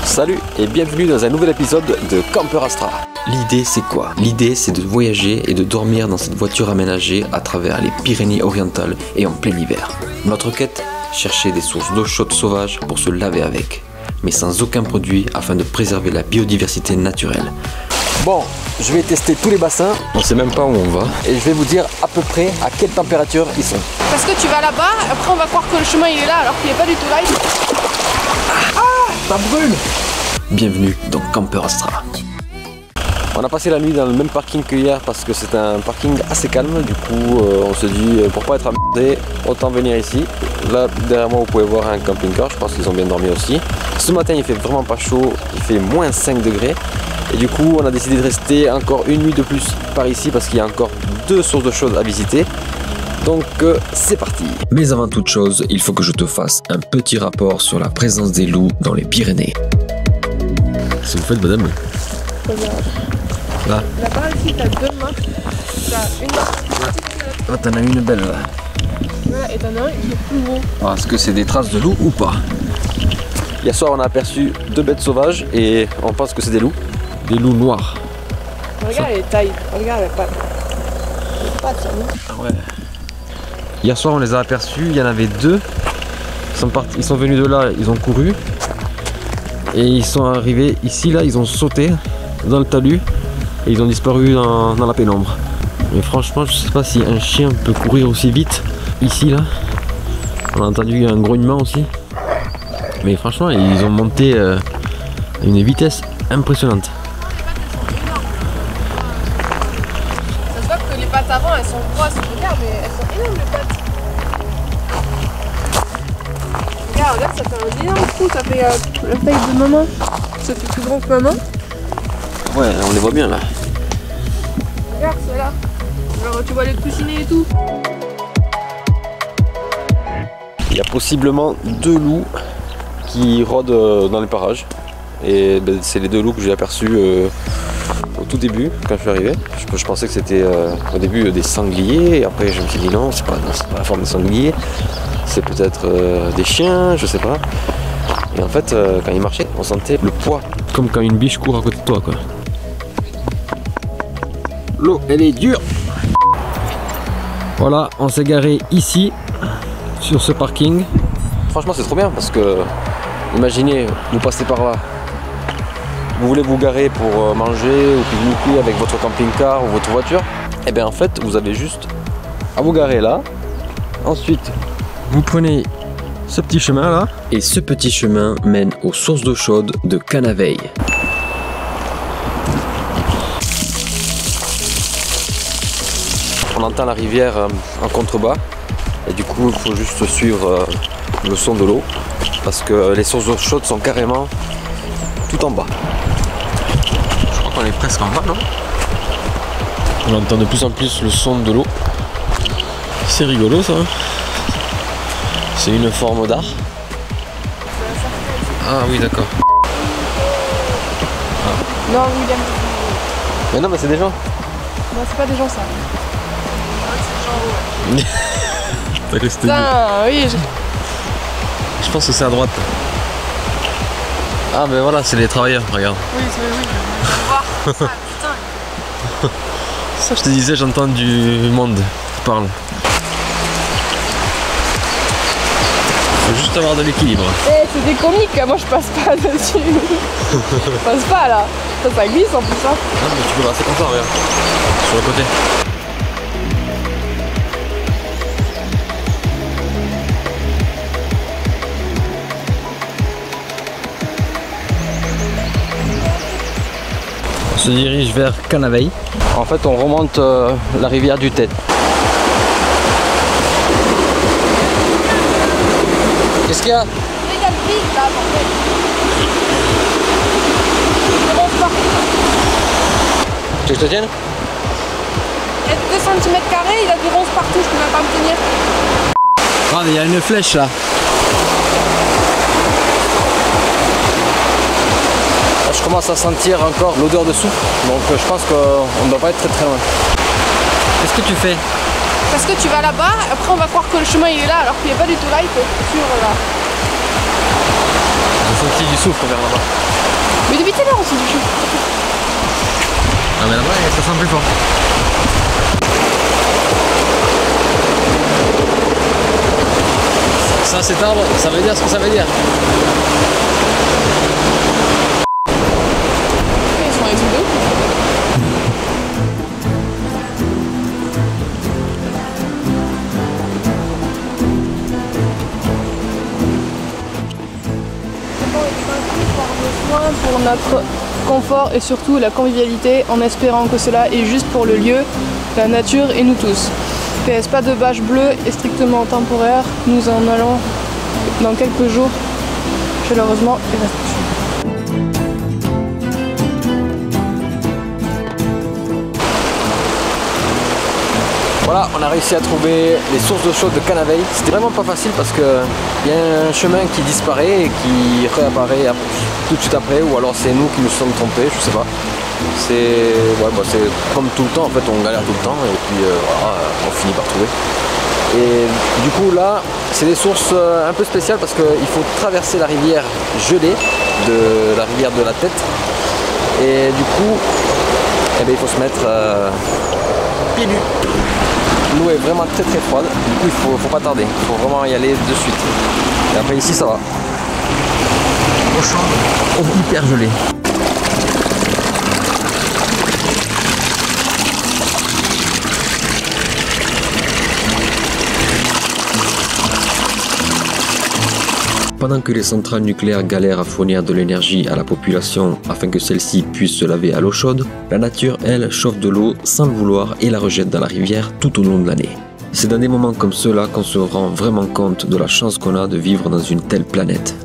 Salut et bienvenue dans un nouvel épisode de Camper Astra. L'idée c'est quoi? L'idée c'est de voyager et de dormir dans cette voiture aménagée à travers les Pyrénées-Orientales et en plein hiver. Notre quête, chercher des sources d'eau chaude sauvage pour se laver avec, mais sans aucun produit afin de préserver la biodiversité naturelle. Bon, je vais tester tous les bassins, on sait même pas où on va, et je vais vous dire à peu près à quelle température ils sont. Parce que tu vas là-bas, après on va croire que le chemin il est là alors qu'il est pas du tout là. Ça brûle! Bienvenue dans Camper Astra. On a passé la nuit dans le même parking que hier parce que c'est un parking assez calme. Du coup, on se dit pour pas être emmerdé, autant venir ici. Là, derrière moi, vous pouvez voir un camping-car. Je pense qu'ils ont bien dormi aussi. Ce matin, il fait vraiment pas chaud. Il fait moins 5 degrés. Et du coup, on a décidé de rester encore une nuit de plus par ici parce qu'il y a encore 2 sources d'eau chaude à visiter. Donc c'est parti. Mais avant toute chose, il faut que je te fasse un petit rapport sur la présence des loups dans les Pyrénées. Qu'est-ce que vous faites, madame? Là. Là-bas ici t'as 2 mains. T'as une main. Oh, t'en as une belle là. Ouais, et t'en as un qui est plus gros. Est-ce que c'est des traces de loups ou pas? Hier soir on a aperçu 2 bêtes sauvages et on pense que c'est des loups. Des loups noirs. Regarde les tailles, regarde les pattes. Les pattes, ça non? Ah ouais. Hier soir on les a aperçus, il y en avait 2. Ils sont venus de là, ils ont couru. Et ils sont arrivés ici, là, ils ont sauté dans le talus. Et ils ont disparu dans la pénombre. Mais franchement, je sais pas si un chien peut courir aussi vite. Ici, là. On a entendu un grognement aussi. Mais franchement, ils ont monté à une vitesse impressionnante. Ça se voit que les pattes avant elles sont grosses, regarde, mais elles sont énormes les pattes. Regarde, ça fait un énorme trou, ça fait la taille de maman. Ça fait plus grand que maman. Ouais, on les voit bien là. Regarde, c'est là. Alors tu vois les coussinets et tout. Il y a possiblement 2 loups qui rôdent dans les parages. Et ben, c'est les 2 loups que j'ai aperçus au tout début quand je suis arrivé. Je pensais que c'était au début des sangliers. Et après je me suis dit non, c'est pas la forme des sangliers. C'est peut-être des chiens, je sais pas. Et en fait, quand ils marchaient, on sentait le poids. Comme quand une biche court à côté de toi, quoi. L'eau, elle est dure. Voilà, on s'est garé ici, sur ce parking. Franchement, c'est trop bien parce que, imaginez, vous passez par là. Vous voulez vous garer pour manger ou pique-niquer avec votre camping-car ou votre voiture. Et bien en fait, vous avez juste à vous garer là. Ensuite, vous prenez ce petit chemin là. Et ce petit chemin mène aux sources d'eau chaude de Canaveil. On entend la rivière en contrebas. Et du coup, il faut juste suivre le son de l'eau. Parce que les sources d'eau chaude sont carrément tout en bas. Je crois qu'on est presque en bas, non? On entend de plus en plus le son de l'eau. C'est rigolo ça. C'est une forme d'art. Ah oui, d'accord. Non, William. Mais non, mais c'est des gens. Non, c'est pas des gens ça. C'est des gens, ouais. T'as cru que c'était Putain, oui. Je pense que c'est à droite. Ah, mais voilà, c'est les travailleurs, regarde. Oui, c'est oui. Je vais voir. Ça, putain. Ça, je te disais, j'entends du monde qui parle. Faut juste avoir de l'équilibre. Eh, c'est des comiques, moi je passe pas dessus. Je passe pas là. Ça glisse en plus ça. Ah, mais tu peux passer comme ça, regarde. Sur le côté. On se dirige vers Canaveil. En fait, on remonte la rivière du Tête. Qu'est-ce qu'il y a? Il y a le vide là, en fait. Il ronge partout. Tu veux que je te tienne? Il y a 2 cm², il a des ronces partout, je peux même pas me tenir. Regarde, il y a une flèche là. Je commence à sentir encore l'odeur de soupe, donc je pense qu'on ne doit pas être très très loin. Qu'est-ce que tu fais? Parce que tu vas là-bas, après on va croire que le chemin il est là alors qu'il est pas du tout là, il faut être sûr là. J'ai senti du souffre vers là-bas. Mais depuis tout à l'heure on s'est touché. Ah mais là-bas ça sent plus fort. Ça cet arbre, ça veut dire ce que ça veut dire. Ils sont avec deux. Pour notre confort et surtout la convivialité, en espérant que cela est juste pour le lieu, la nature et nous tous. PS, pas de bâche bleue et strictement temporaire, nous en allons dans quelques jours, chaleureusement et respectueux. Voilà, on a réussi à trouver les sources d'eau chaude de Canaveil. C'était vraiment pas facile parce que il y a un chemin qui disparaît et qui réapparaît tout de suite après, ou alors c'est nous qui nous sommes trompés, je sais pas. C'est comme tout le temps, en fait on galère tout le temps et puis voilà, on finit par trouver. Et du coup là, c'est des sources un peu spéciales parce qu'il faut traverser la rivière gelée, de la rivière de la Tête. Et du coup, eh bien, il faut se mettre pieds nus. L'eau est vraiment très froide, du coup il faut pas tarder, il faut vraiment y aller de suite. Et après ici ça va. Au champ, hyper gelé. Pendant que les centrales nucléaires galèrent à fournir de l'énergie à la population afin que celle-ci puisse se laver à l'eau chaude, la nature, elle, chauffe de l'eau sans le vouloir et la rejette dans la rivière tout au long de l'année. C'est dans des moments comme ceux-là qu'on se rend vraiment compte de la chance qu'on a de vivre dans une telle planète.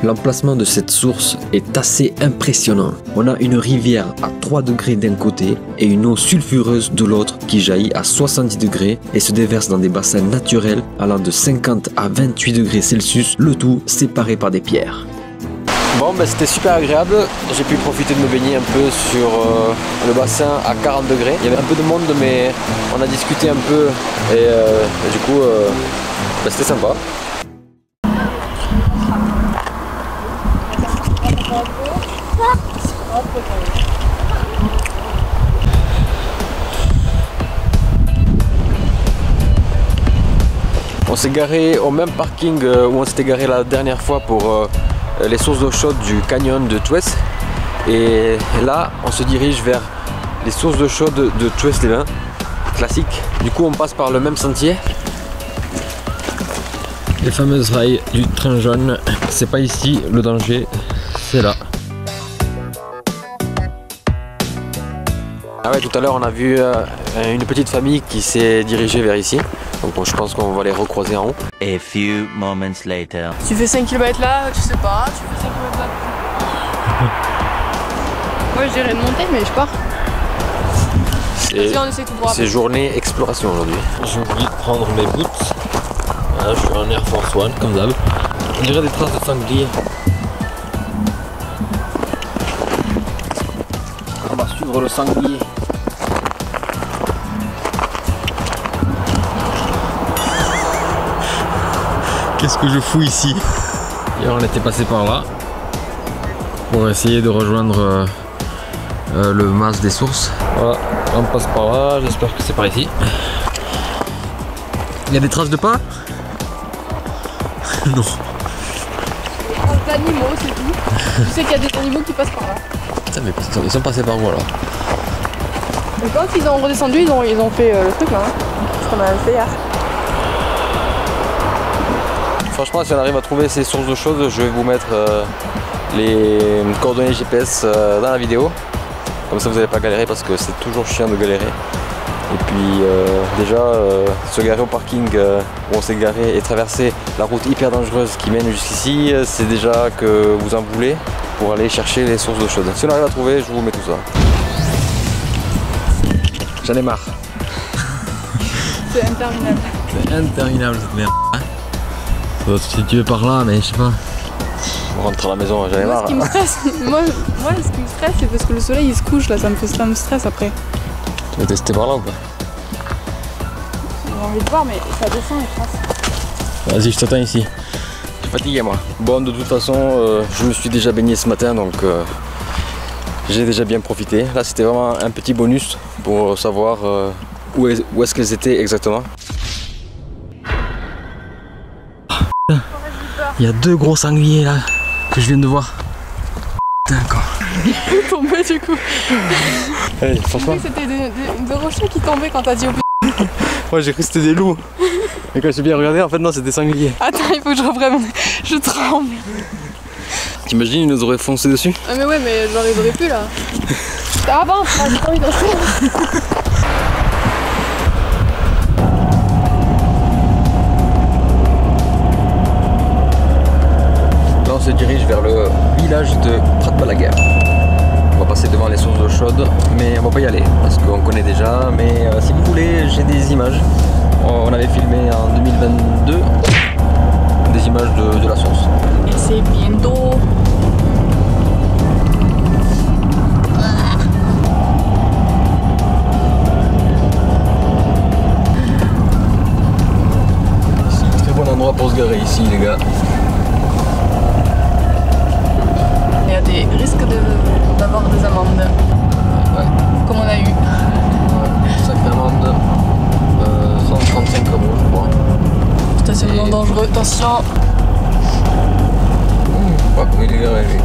L'emplacement de cette source est assez impressionnant. On a une rivière à 3 degrés d'un côté et une eau sulfureuse de l'autre qui jaillit à 70 degrés et se déverse dans des bassins naturels allant de 50 à 28 degrés Celsius, le tout séparé par des pierres. Bon, ben, c'était super agréable, j'ai pu profiter de me baigner un peu sur le bassin à 40 degrés. Il y avait un peu de monde mais on a discuté un peu et du coup ben, c'était sympa. On s'est garé au même parking où on s'était garé la dernière fois pour les sources d'eau chaude du canyon de Touès. Et là, on se dirige vers les sources d'eau chaude de Touès-les-Bains, classique. Du coup, on passe par le même sentier. Les fameuses rails du train jaune, c'est pas ici le danger, c'est là. Ah ouais, tout à l'heure on a vu une petite famille qui s'est dirigée vers ici. Donc bon, je pense qu'on va les recroiser en haut. A few moments later. Tu fais 5 km là, tu sais pas, tu fais 5 km là. Moi je dirais de monter mais je pars. C'est journée exploration aujourd'hui. J'ai oublié de prendre mes boots. Voilà, je suis en Air Force One comme d'hab. On dirait des traces de sanglier. On va suivre le sanglier. Qu'est-ce que je fous ici? Hier on était passé par là pour essayer de rejoindre le mas des sources. Voilà, on passe par là, j'espère que c'est par ici. Il y a des traces de pas? Non. Des traces d'animaux, c'est tout. Tu sais qu'il y a des animaux qui passent par là. Putain, mais ils sont passés par où alors? Et quand ils ont redescendu, ils ont fait le truc là. Hein. Ce qu'on a fait hier. Franchement, si on arrive à trouver ces sources d'eau chaude, je vais vous mettre les coordonnées GPS dans la vidéo. Comme ça vous n'allez pas galérer parce que c'est toujours chiant de galérer. Et puis déjà, se garer au parking où on s'est garé et traverser la route hyper dangereuse qui mène jusqu'ici, c'est déjà que vous en voulez pour aller chercher les sources d'eau chaude. Si on arrive à trouver, je vous mets tout ça. J'en ai marre. C'est interminable. C'est interminable cette merde. Si tu veux par là, mais je sais pas. On rentre à la maison, j'en ai marre. Ce qui me stresse, moi, ce qui me stresse, c'est parce que le soleil il se couche là, ça me stresse après. Tu veux tester par là ou pas? J'ai envie de voir, mais ça descend les traces. Vas-y, je t'attends ici. fatigué moi. Bon, de toute façon, je me suis déjà baigné ce matin, donc j'ai déjà bien profité. Là, c'était vraiment un petit bonus pour savoir où est-ce qu'elles étaient exactement. Il y a 2 gros sangliers là que je viens de voir. Putain, quoi. Il est tombé du coup. Hey, franchement. C'était des rochers qui tombaient quand t'as dit au but. Moi j'ai cru que c'était des loups. Et quand j'ai bien regardé, en fait non, c'était des sangliers. Attends, il faut que je reprenne. Je tremble. T'imagines, ils nous auraient foncé dessus? Ah mais ouais, mais genre ils auraient pu là. Avance, j'ai pas envie d'acheter. Là on se dirige vers le village de Prat-Balaguer. On va passer devant les sources d'eau chaude, mais on va pas y aller parce qu'on connaît déjà. Mais si vous voulez, j'ai des images. On avait filmé en 2022 des images de la source. Et c'est bientôt. C'est un très bon endroit pour se garer ici, les gars. Il y a des risques d'avoir des amendes. Ouais. Comme on a eu. Sacrée amende. 135 euros, je crois. Stationnement dangereux, attention. Pas comme il est garé, lui.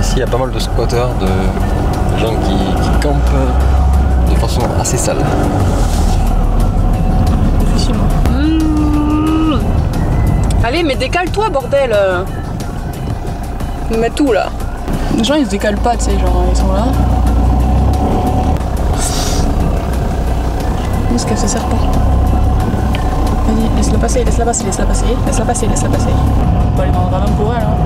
Ici, il y a pas mal de squatteurs, de gens qui campent de façon assez sale. Effectivement. Allez, mais décale-toi, bordel. Mets tout là. Les gens ils se décalent pas, tu sais, genre ils sont là. Où est-ce qu'elle se sert pas? Vas-y, laisse-la passer, laisse-la passer, laisse-la passer, laisse-la passer, laisse-la passer. On va aller dans le ravin pour elle, hein.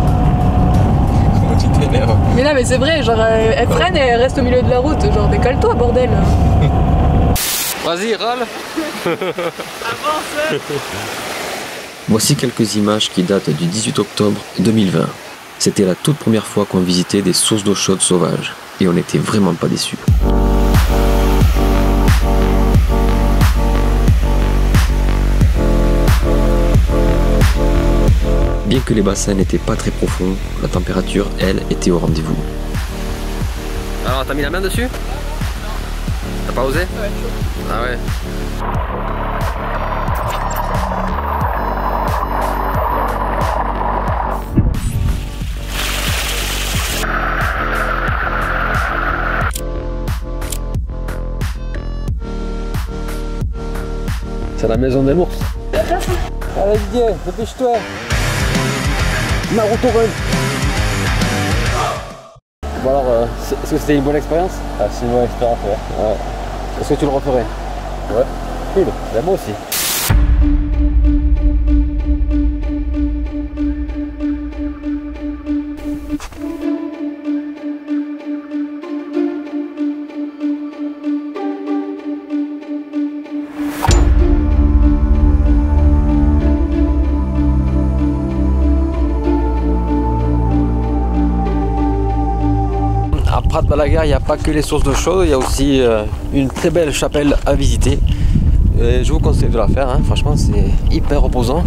Comment tu t'énerves? Mais là, mais c'est vrai, genre elle freine et elle reste au milieu de la route, genre décale-toi, bordel. Vas-y, râle. Avance. Voici quelques images qui datent du 18 octobre 2020. C'était la toute première fois qu'on visitait des sources d'eau chaude sauvages et on n'était vraiment pas déçus. Bien que les bassins n'étaient pas très profonds, la température, elle, était au rendez-vous. Alors, t'as mis la main dessus? T'as pas osé? Ouais, chaud. Ah ouais. C'est la maison de l'ours. Allez Didier, dépêche-toi. Naruto Run. Bon alors, est-ce que c'était une bonne expérience? Ah, c'est une bonne expérience, ouais. Ouais. Est-ce que tu le referais? Ouais. Cool, ben moi aussi. À Prat-Balaguer, il n'y a pas que les sources d'eau chaude, il y a aussi une très belle chapelle à visiter. Et je vous conseille de la faire, hein. Franchement c'est hyper reposant.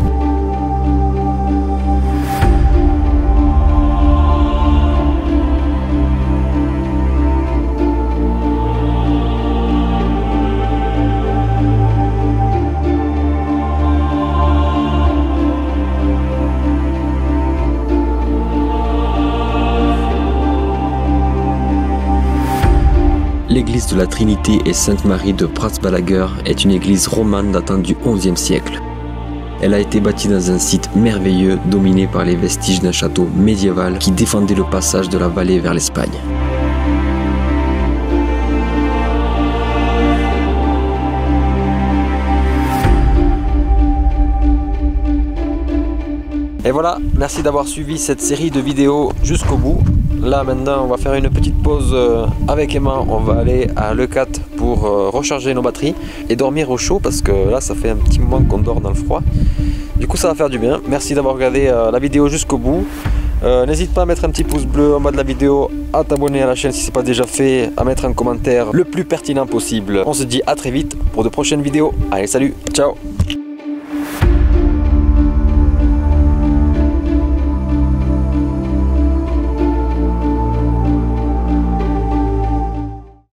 L'église de la Trinité et Sainte-Marie de Prat-Balaguer est une église romane datant du XIe siècle. Elle a été bâtie dans un site merveilleux dominé par les vestiges d'un château médiéval qui défendait le passage de la vallée vers l'Espagne. Et voilà, merci d'avoir suivi cette série de vidéos jusqu'au bout. Là maintenant on va faire une petite pause avec Emma, on va aller à l'E4 pour recharger nos batteries et dormir au chaud parce que là ça fait un petit moment qu'on dort dans le froid. Du coup ça va faire du bien, merci d'avoir regardé la vidéo jusqu'au bout. N'hésite pas à mettre un petit pouce bleu en bas de la vidéo, à t'abonner à la chaîne si ce n'est pas déjà fait, à mettre un commentaire le plus pertinent possible. On se dit à très vite pour de prochaines vidéos. Allez salut, ciao.